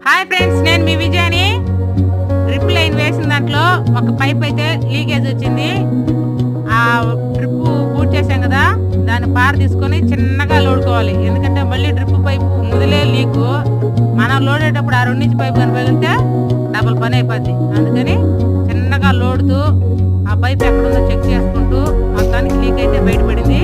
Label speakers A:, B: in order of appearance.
A: Hi friends, నేను మీ విజయాని. Drip line వేసిన దాంట్లో ఒక పైప్ అయితే లీకేజ్ వచ్చింది. ఆ డ్రిప్ పూర్తి చేసాం కదా, దాన్ని పార తీసుకొని చిన్నగా లోడుకోవాలి. ఎందుకంటే మళ్ళీ డ్రిప్ పైపు మొదలే లీకు. మనం లోడేటప్పుడు ఆ 2 ఇంచ్ పైపు కనుక పగిలితే డబుల్ పని అయిపోద్ది. అందుకని చిన్నగా లోడుతూ ఆ పైప్ ఎక్కడుందో చెక్ చేసుకుంటూ మొత్తానికి లీక్ అయితే బయటపడింది.